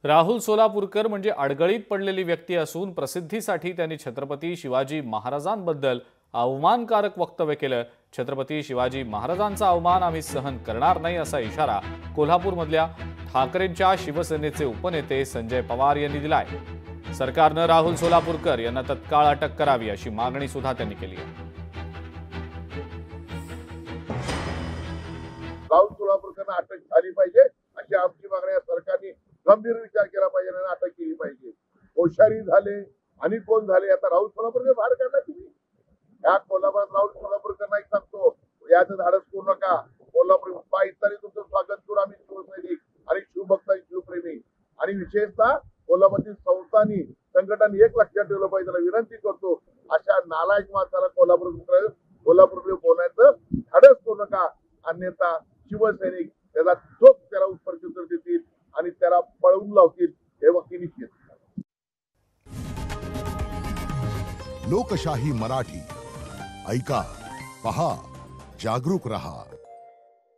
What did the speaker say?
राहुल सोलापूरकर म्हणजे अडगळीत पडलेली व्यक्ती असून प्रसिद्धीसाठी त्यांनी छत्रपती शिवाजी महाराजांबद्दल अवमानकारक वक्तव्य केलं। छत्रपती शिवाजी महाराजांचा अवमान आम्ही सहन करणार नाही असा इशारा कोल्हापूरमधल्या ठाकरेंच्या शिवसेनेचे उपनेते संजय पवार यांनी दिलाय। सरकारनं राहुल सोलापूरकर यांना तत्काळ अटक करावी अशी मागणी सुद्धा त्यांनी केली आहे। राहुल सोलापूरकरांना अटक झाली पाहिजे अशी आमची मागणी आहे। सरकारने गंभीर विचार केला पाहिजे आणि अटक केली पाहिजे। होशारी झाले आणि कोण झाले आता राहुल सोलापूरकर बाहेर काढला तुम्ही या कोल्हापुरात राहुल सोलापूरकरांना एक सांगतो याचं धाडस करू नका। कोल्हापूर इत्यादी तुमचं स्वागत करू आम्ही शिवसैनिक आणि शिवभक्त आणि शिवप्रेमी आणि विशेषतः कोल्हापूरतील संस्थांनी संघटनांनी एक लक्षात ठेवलं पाहिजे। त्याला विनंती करतो अशा नालायक माणसाला कोल्हापूर बोलायचं धाडस करू नका, अन्यथा शिवसैनिक त्याला चोख त्याला उत्तर देतील आणि त्याला पळवून लावतील हे वक्ती निश्चित। लोकशाही मराठी ऐका, पहा, जागरूक रहा।